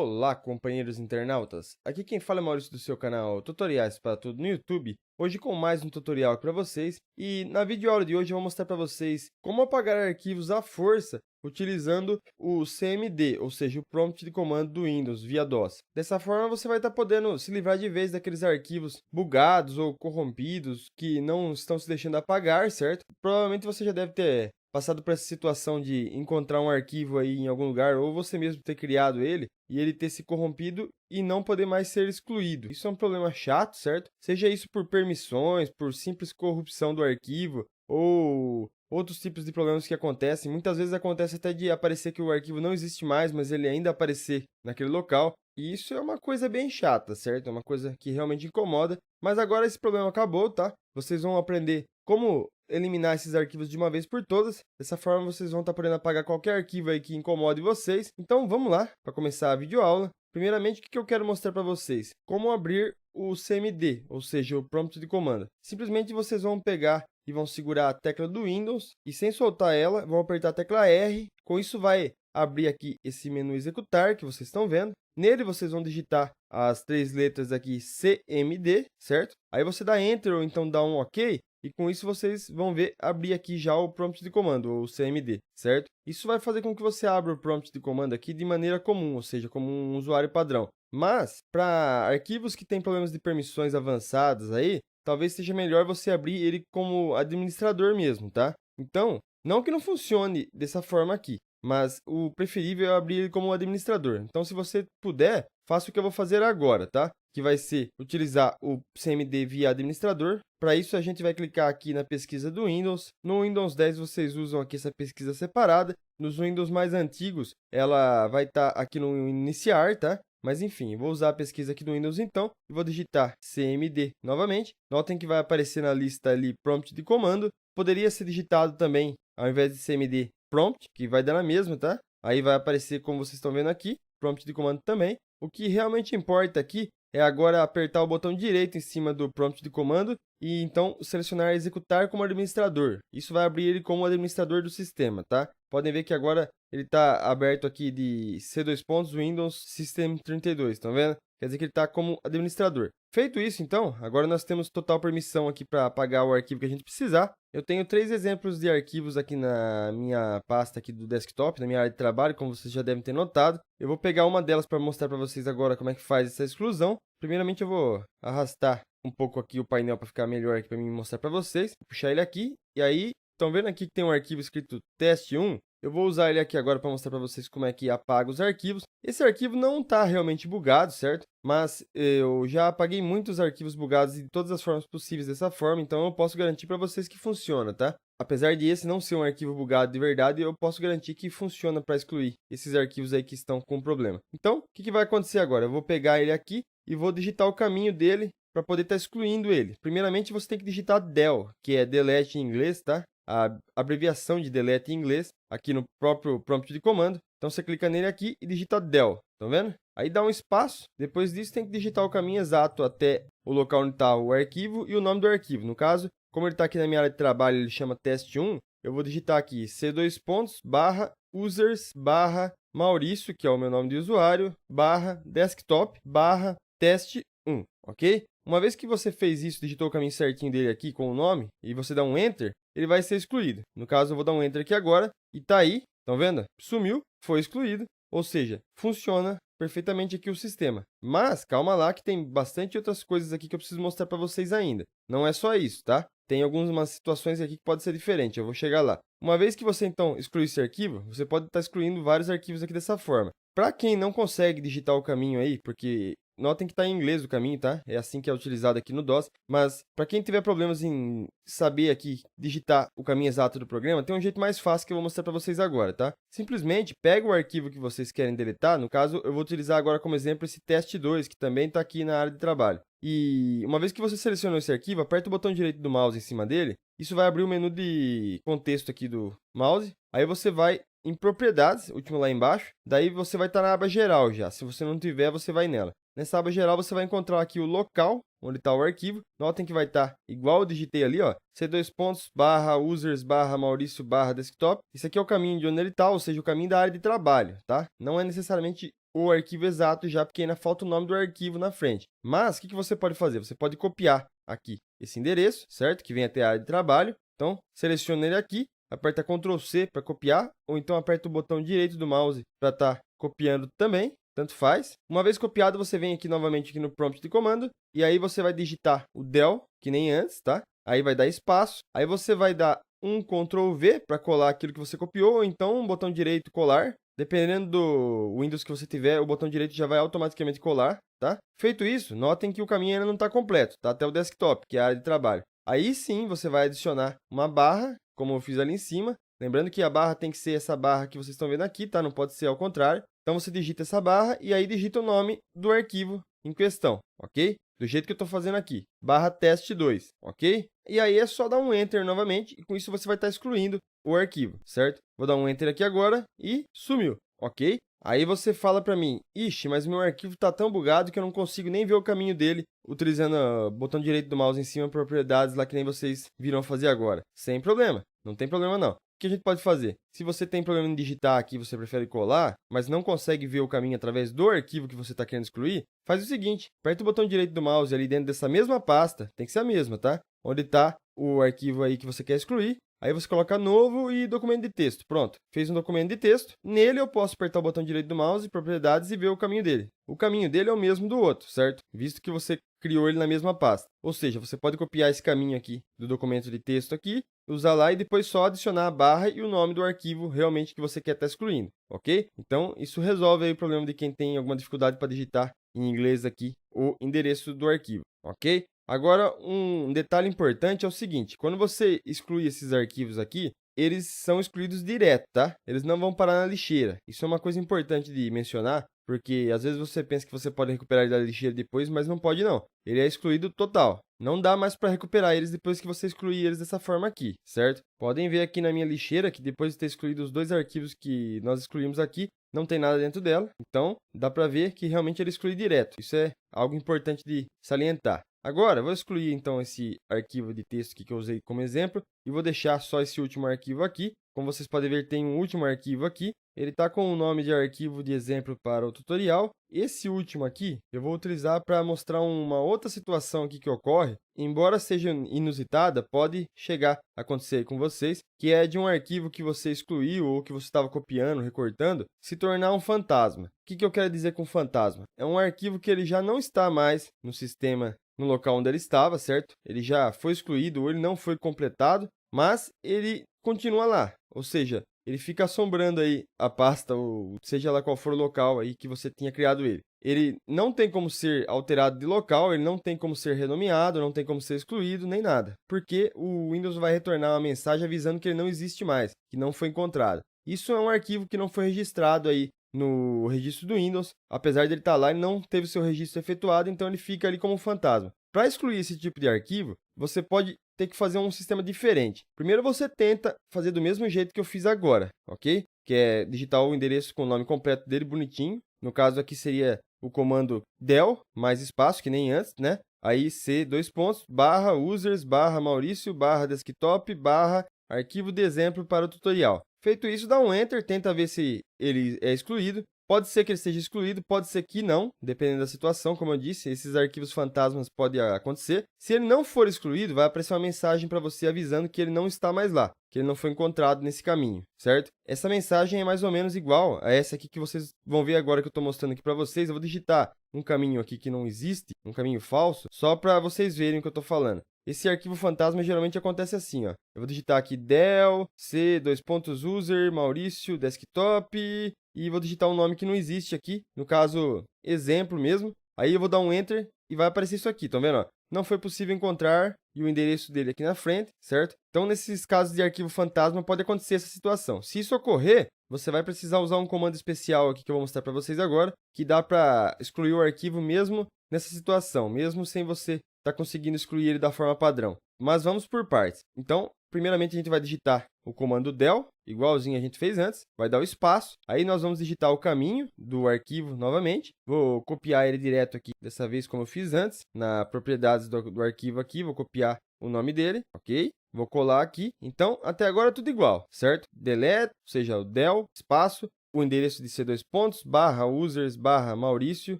Olá, companheiros internautas! Aqui quem fala é Maurício do seu canal Tutoriais para Tudo no YouTube. Hoje com mais um tutorial para vocês e na videoaula de hoje eu vou mostrar para vocês como apagar arquivos à força utilizando o CMD, ou seja, o prompt de comando do Windows via DOS. Dessa forma você vai estar podendo se livrar de vez daqueles arquivos bugados ou corrompidos que não estão se deixando apagar, certo? Provavelmente você já deve ter passado por essa situação de encontrar um arquivo aí em algum lugar, ou você mesmo ter criado ele, e ele ter se corrompido e não poder mais ser excluído. Isso é um problema chato, certo? Seja isso por permissões, por simples corrupção do arquivo, ou outros tipos de problemas que acontecem. Muitas vezes acontece até de aparecer que o arquivo não existe mais, mas ele ainda aparecer naquele local. E isso é uma coisa bem chata, certo? É uma coisa que realmente incomoda. Mas agora esse problema acabou, tá? Vocês vão aprender como eliminar esses arquivos de uma vez por todas. Dessa forma, vocês vão estar podendo apagar qualquer arquivo aí que incomode vocês. Então, vamos lá, para começar a videoaula. Primeiramente, o que eu quero mostrar para vocês? Como abrir o CMD, ou seja, o prompt de comando. Simplesmente vocês vão pegar e vão segurar a tecla do Windows e sem soltar ela, vão apertar a tecla R. Com isso vai abrir aqui esse menu executar que vocês estão vendo. Nele vocês vão digitar as três letras aqui CMD, certo? Aí você dá Enter ou então dá um OK. E com isso vocês vão ver abrir aqui já o prompt de comando, ou CMD, certo? Isso vai fazer com que você abra o prompt de comando aqui de maneira comum, ou seja, como um usuário padrão. Mas, para arquivos que têm problemas de permissões avançadas aí, talvez seja melhor você abrir ele como administrador mesmo, tá? Então, não que não funcione dessa forma aqui, mas o preferível é abrir ele como administrador. Então, se você puder, faça o que eu vou fazer agora, tá? Que vai ser utilizar o CMD via administrador. Para isso, a gente vai clicar aqui na pesquisa do Windows. No Windows 10, vocês usam aqui essa pesquisa separada. Nos Windows mais antigos, ela vai estar aqui no iniciar, tá? Mas enfim, vou usar a pesquisa aqui do Windows então, e vou digitar CMD novamente. Notem que vai aparecer na lista ali prompt de comando. Poderia ser digitado também, ao invés de CMD, prompt, que vai dar na mesma, tá? Aí vai aparecer, como vocês estão vendo aqui, prompt de comando também. O que realmente importa aqui é agora apertar o botão direito em cima do prompt de comando e então selecionar executar como administrador. Isso vai abrir ele como administrador do sistema, tá? Podem ver que agora ele está aberto aqui de C2 pontos Windows System 32, estão vendo? Quer dizer que ele está como administrador. Feito isso, então, agora nós temos total permissão aqui para apagar o arquivo que a gente precisar. Eu tenho 3 exemplos de arquivos aqui na minha pasta aqui do desktop, na minha área de trabalho, como vocês já devem ter notado. Eu vou pegar uma delas para mostrar para vocês agora como é que faz essa exclusão. Primeiramente eu vou arrastar um pouco aqui o painel para ficar melhor aqui para mim mostrar para vocês. Vou puxar ele aqui e aí, estão vendo aqui que tem um arquivo escrito teste1? Eu vou usar ele aqui agora para mostrar para vocês como é que apaga os arquivos. Esse arquivo não está realmente bugado, certo? Mas eu já apaguei muitos arquivos bugados de todas as formas possíveis dessa forma, então eu posso garantir para vocês que funciona, tá? Apesar de esse não ser um arquivo bugado de verdade, eu posso garantir que funciona para excluir esses arquivos aí que estão com problema. Então, o que vai acontecer agora? Eu vou pegar ele aqui e vou digitar o caminho dele para poder estar excluindo ele. Primeiramente, você tem que digitar del, que é delete em inglês, tá? A abreviação de delete em inglês, aqui no próprio prompt de comando. Então, você clica nele aqui e digita del, estão vendo? Aí dá um espaço, depois disso tem que digitar o caminho exato até o local onde está o arquivo e o nome do arquivo. No caso, como ele está aqui na minha área de trabalho, ele chama teste1, eu vou digitar aqui C2 pontos, barra users, barra Maurício, que é o meu nome de usuário, barra desktop, barra teste1, ok? Uma vez que você fez isso, digitou o caminho certinho dele aqui com o nome, e você dá um Enter, ele vai ser excluído. No caso, eu vou dar um Enter aqui agora, e tá aí, estão vendo? Sumiu, foi excluído, ou seja, funciona perfeitamente aqui o sistema. Mas, calma lá que tem bastante outras coisas aqui que eu preciso mostrar para vocês ainda. Não é só isso, tá? Tem algumas situações aqui que pode ser diferente, eu vou chegar lá. Uma vez que você, então, excluir esse arquivo, você pode estar excluindo vários arquivos aqui dessa forma. Para quem não consegue digitar o caminho aí, porque notem que está em inglês o caminho, tá? É assim que é utilizado aqui no DOS. Mas para quem tiver problemas em saber aqui digitar o caminho exato do programa, tem um jeito mais fácil que eu vou mostrar para vocês agora, tá? Simplesmente pega o arquivo que vocês querem deletar. No caso, eu vou utilizar agora como exemplo esse teste2, que também está aqui na área de trabalho. E uma vez que você selecionou esse arquivo, aperta o botão direito do mouse em cima dele. Isso vai abrir o menu de contexto aqui do mouse. Aí você vai em propriedades, último lá embaixo. Daí você vai estar na aba geral já. Se você não tiver, você vai nela. Nessa aba geral, você vai encontrar aqui o local, onde está o arquivo. Notem que vai estar igual eu digitei ali, ó. C2 pontos, barra users, barra Maurício, barra desktop. Isso aqui é o caminho de onde ele está, ou seja, o caminho da área de trabalho, tá? Não é necessariamente o arquivo exato já, porque ainda falta o nome do arquivo na frente. Mas, o que você pode fazer? Você pode copiar aqui esse endereço, certo? Que vem até a área de trabalho. Então, seleciona ele aqui, aperta Ctrl C para copiar, ou então aperta o botão direito do mouse para estar copiando também, tanto faz. Uma vez copiado, você vem aqui novamente aqui no prompt de comando, e aí você vai digitar o del, que nem antes, tá? Aí vai dar espaço, aí você vai dar um Ctrl V para colar aquilo que você copiou, ou então um botão direito colar. Dependendo do Windows que você tiver, o botão direito já vai automaticamente colar, tá? Feito isso, notem que o caminho ainda não está completo, tá até o desktop, que é a área de trabalho. Aí sim, você vai adicionar uma barra, como eu fiz ali em cima. Lembrando que a barra tem que ser essa barra que vocês estão vendo aqui, tá? Não pode ser ao contrário. Então, você digita essa barra e aí digita o nome do arquivo em questão, ok? Do jeito que eu estou fazendo aqui, barra teste2, ok? E aí é só dar um Enter novamente e com isso você vai estar excluindo o arquivo, certo? Vou dar um Enter aqui agora e sumiu, ok? Aí você fala para mim, ixi, mas meu arquivo está tão bugado que eu não consigo nem ver o caminho dele utilizando o botão direito do mouse em cima, propriedades lá que nem vocês viram fazer agora. Sem problema, não tem problema não. O que a gente pode fazer? Se você tem problema em digitar aqui, você prefere colar, mas não consegue ver o caminho através do arquivo que você está querendo excluir, faz o seguinte, aperta o botão direito do mouse ali dentro dessa mesma pasta, tem que ser a mesma, tá? Onde está o arquivo aí que você quer excluir, aí você coloca novo e documento de texto. Pronto, fez um documento de texto, nele eu posso apertar o botão direito do mouse, propriedades e ver o caminho dele. O caminho dele é o mesmo do outro, certo? Visto que você criou ele na mesma pasta. Ou seja, você pode copiar esse caminho aqui do documento de texto aqui, usar lá e depois só adicionar a barra e o nome do arquivo realmente que você quer estar excluindo, ok? Então, isso resolve aí o problema de quem tem alguma dificuldade para digitar em inglês aqui o endereço do arquivo, ok? Agora, um detalhe importante é o seguinte, quando você exclui esses arquivos aqui, eles são excluídos direto, tá? Eles não vão parar na lixeira. Isso é uma coisa importante de mencionar, porque às vezes você pensa que você pode recuperar ele da lixeira depois, mas não pode não. Ele é excluído total. Não dá mais para recuperar eles depois que você excluir eles dessa forma aqui, certo? Podem ver aqui na minha lixeira que depois de ter excluído os dois arquivos que nós excluímos aqui, não tem nada dentro dela. Então, dá para ver que realmente ele exclui direto. Isso é algo importante de salientar. Agora, eu vou excluir então esse arquivo de texto aqui que eu usei como exemplo e vou deixar só esse último arquivo aqui. Como vocês podem ver, tem um último arquivo aqui. Ele está com o nome de arquivo de exemplo para o tutorial. Esse último aqui, eu vou utilizar para mostrar uma outra situação aqui que ocorre. Embora seja inusitada, pode chegar a acontecer com vocês, que é de um arquivo que você excluiu ou que você estava copiando, recortando, se tornar um fantasma. O que eu quero dizer com fantasma? É um arquivo que ele já não está mais no sistema, no local onde ele estava, certo? Ele já foi excluído ou ele não foi completado, mas ele continua lá, ou seja, ele fica assombrando aí a pasta, ou seja lá qual for o local aí que você tinha criado ele. Ele não tem como ser alterado de local, ele não tem como ser renomeado, não tem como ser excluído, nem nada. Porque o Windows vai retornar uma mensagem avisando que ele não existe mais, que não foi encontrado. Isso é um arquivo que não foi registrado aí no registro do Windows. Apesar de ele estar lá, ele não teve seu registro efetuado, então ele fica ali como um fantasma. Para excluir esse tipo de arquivo, você pode ter que fazer um sistema diferente. Primeiro você tenta fazer do mesmo jeito que eu fiz agora, ok? Que é digitar o endereço com o nome completo dele bonitinho. No caso aqui seria o comando del, mais espaço, que nem antes, né? Aí c, dois pontos, barra users, barra Maurício, barra desktop, barra arquivo de exemplo para o tutorial. Feito isso, dá um Enter, tenta ver se ele é excluído. Pode ser que ele seja excluído, pode ser que não, dependendo da situação, como eu disse, esses arquivos fantasmas podem acontecer. Se ele não for excluído, vai aparecer uma mensagem para você avisando que ele não está mais lá, que ele não foi encontrado nesse caminho, certo? Essa mensagem é mais ou menos igual a essa aqui que vocês vão ver agora que eu estou mostrando aqui para vocês. Eu vou digitar um caminho aqui que não existe, um caminho falso, só para vocês verem o que eu estou falando. Esse arquivo fantasma geralmente acontece assim, ó. Eu vou digitar aqui del, c, dois pontos, user, Maurício, desktop, e vou digitar um nome que não existe aqui, no caso, exemplo mesmo. Aí eu vou dar um Enter e vai aparecer isso aqui, estão vendo? Ó? Não foi possível encontrar e o endereço dele aqui na frente, certo? Então, nesses casos de arquivo fantasma, pode acontecer essa situação. Se isso ocorrer, você vai precisar usar um comando especial aqui que eu vou mostrar para vocês agora, que dá para excluir o arquivo mesmo nessa situação, mesmo sem você estar conseguindo excluir ele da forma padrão. Mas vamos por partes. Então, primeiramente a gente vai digitar o comando del, igualzinho a gente fez antes, vai dar o espaço, aí nós vamos digitar o caminho do arquivo novamente, vou copiar ele direto aqui, dessa vez como eu fiz antes, na propriedades do arquivo aqui, vou copiar o nome dele, ok? Vou colar aqui, então até agora tudo igual, certo? Delete, ou seja, o del, espaço, o endereço de C2 pontos, barra users, barra Maurício,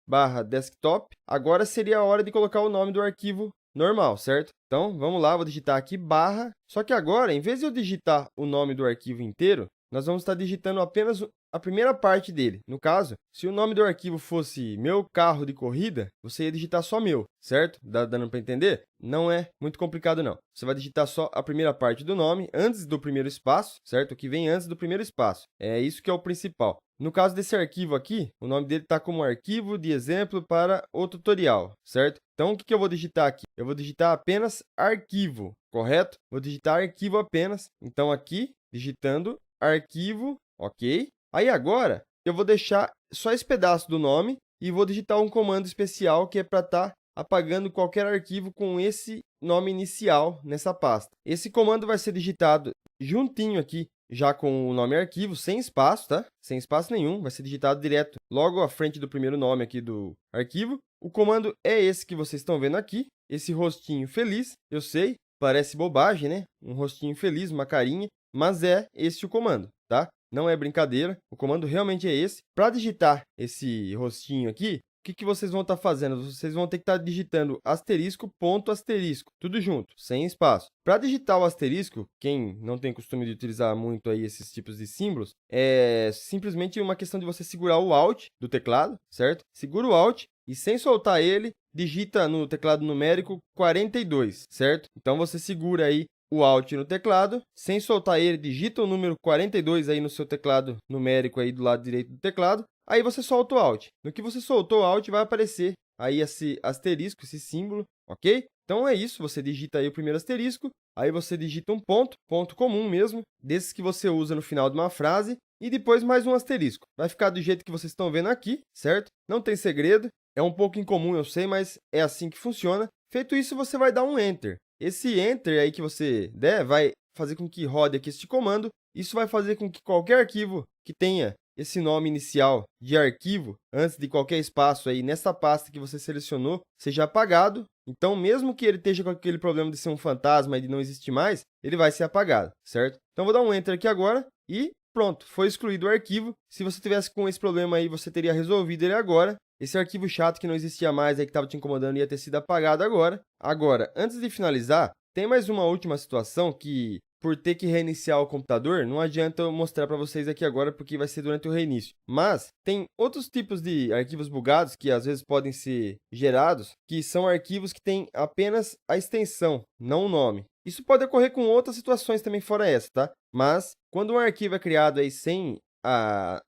barra desktop. Agora seria a hora de colocar o nome do arquivo normal, certo? Então, vamos lá, vou digitar aqui barra. Só que agora, em vez de eu digitar o nome do arquivo inteiro, nós vamos estar digitando apenas a primeira parte dele. No caso, se o nome do arquivo fosse meu carro de corrida, você ia digitar só meu, certo? Dando para entender? Não é muito complicado, não. Você vai digitar só a primeira parte do nome, antes do primeiro espaço, certo? O que vem antes do primeiro espaço. É isso que é o principal. No caso desse arquivo aqui, o nome dele está como arquivo de exemplo para o tutorial, certo? Então, o que eu vou digitar aqui? Eu vou digitar apenas arquivo, correto? Vou digitar arquivo apenas. Então, aqui, digitando arquivo, ok? Aí, agora, eu vou deixar só esse pedaço do nome e vou digitar um comando especial que é para estar apagando qualquer arquivo com esse nome inicial nessa pasta. Esse comando vai ser digitado juntinho aqui, já com o nome arquivo, sem espaço, tá? Sem espaço nenhum, vai ser digitado direto logo à frente do primeiro nome aqui do arquivo. O comando é esse que vocês estão vendo aqui, esse rostinho feliz, eu sei, parece bobagem, né? Um rostinho feliz, uma carinha, mas é esse o comando, tá? Não é brincadeira, o comando realmente é esse. Para digitar esse rostinho aqui, o que vocês vão estar fazendo? Vocês vão ter que estar digitando asterisco, ponto, asterisco, tudo junto, sem espaço. Para digitar o asterisco, quem não tem costume de utilizar muito aí esses tipos de símbolos, é simplesmente uma questão de você segurar o Alt do teclado, certo? Segura o Alt e sem soltar ele, digita no teclado numérico 42, certo? Então você segura aí o Alt no teclado, sem soltar ele, digita o número 42 aí no seu teclado numérico aí do lado direito do teclado. Aí você solta o Alt. No que você soltou o Alt, vai aparecer aí esse asterisco, esse símbolo, ok? Então é isso, você digita aí o primeiro asterisco, aí você digita um ponto, ponto comum mesmo, desses que você usa no final de uma frase, e depois mais um asterisco. Vai ficar do jeito que vocês estão vendo aqui, certo? Não tem segredo, é um pouco incomum, eu sei, mas é assim que funciona. Feito isso, você vai dar um Enter. Esse Enter aí que você der vai fazer com que rode aqui este comando. Isso vai fazer com que qualquer arquivo que tenha esse nome inicial de arquivo, antes de qualquer espaço aí nessa pasta que você selecionou, seja apagado. Então, mesmo que ele esteja com aquele problema de ser um fantasma e de não existir mais, ele vai ser apagado, certo? Então, vou dar um Enter aqui agora e pronto, foi excluído o arquivo. Se você tivesse com esse problema aí, você teria resolvido ele agora. Esse arquivo chato que não existia mais, aí que estava te incomodando, ia ter sido apagado agora. Agora, antes de finalizar, tem mais uma última situação que, por ter que reiniciar o computador, não adianta eu mostrar para vocês aqui agora, porque vai ser durante o reinício. Mas tem outros tipos de arquivos bugados que às vezes podem ser gerados, que são arquivos que têm apenas a extensão, não o nome. Isso pode ocorrer com outras situações também fora essa, tá? Mas quando um arquivo é criado aí sem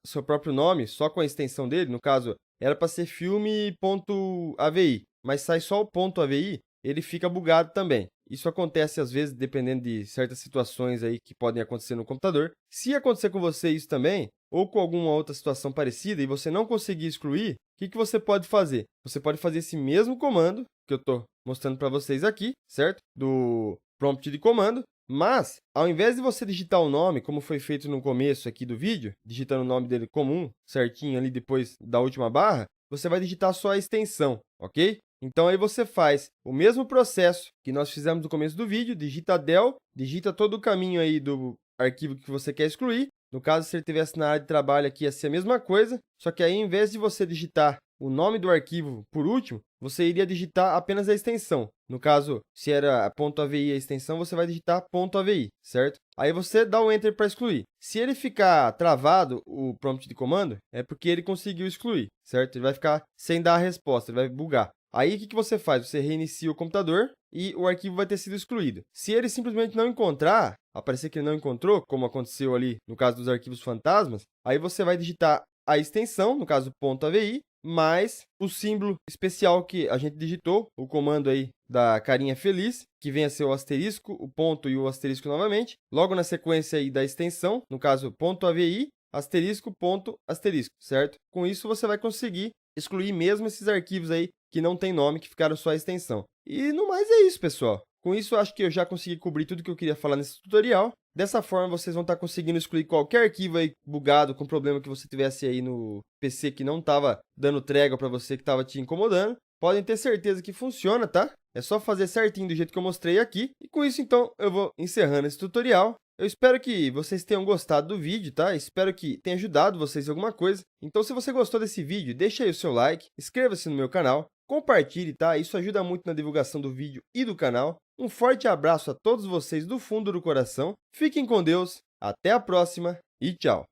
seu próprio nome, só com a extensão dele, no caso, era para ser filme.avi, mas sai só o .avi, ele fica bugado também. Isso acontece às vezes dependendo de certas situações aí que podem acontecer no computador. Se acontecer com você isso também, ou com alguma outra situação parecida e você não conseguir excluir, o que você pode fazer? Você pode fazer esse mesmo comando que eu estou mostrando para vocês aqui, certo? Do prompt de comando. Mas, ao invés de você digitar o nome, como foi feito no começo aqui do vídeo, digitando o nome dele comum, certinho ali depois da última barra, você vai digitar só a extensão, ok? Então, aí você faz o mesmo processo que nós fizemos no começo do vídeo, digita del, digita todo o caminho aí do arquivo que você quer excluir. No caso, se ele estivesse na área de trabalho aqui, ia ser a mesma coisa, só que aí, ao invés de você digitar o nome do arquivo por último, você iria digitar apenas a extensão. No caso, se era .avi a extensão, você vai digitar .avi, certo? Aí você dá o Enter para excluir. Se ele ficar travado, o prompt de comando, é porque ele conseguiu excluir, certo? Ele vai ficar sem dar a resposta, ele vai bugar. Aí, o que você faz? Você reinicia o computador e o arquivo vai ter sido excluído. Se ele simplesmente não encontrar, aparecer que ele não encontrou, como aconteceu ali no caso dos arquivos fantasmas, aí você vai digitar a extensão, no caso .avi, mais o símbolo especial que a gente digitou, o comando aí da carinha feliz, que vem a ser o asterisco, o ponto e o asterisco novamente. Logo na sequência aí da extensão, no caso .avi, asterisco, ponto, asterisco, certo? Com isso você vai conseguir excluir mesmo esses arquivos aí que não tem nome, que ficaram só a extensão. E no mais é isso, pessoal. Com isso, eu acho que eu já consegui cobrir tudo que eu queria falar nesse tutorial. Dessa forma, vocês vão estar conseguindo excluir qualquer arquivo aí bugado, com problema que você tivesse aí no PC que não estava dando trégua para você, que estava te incomodando. Podem ter certeza que funciona, tá? É só fazer certinho do jeito que eu mostrei aqui. E com isso, então, eu vou encerrando esse tutorial. Eu espero que vocês tenham gostado do vídeo, tá? Espero que tenha ajudado vocês em alguma coisa. Então, se você gostou desse vídeo, deixa aí o seu like, inscreva-se no meu canal, compartilhe, tá? Isso ajuda muito na divulgação do vídeo e do canal. Um forte abraço a todos vocês do fundo do coração. Fiquem com Deus, até a próxima e tchau!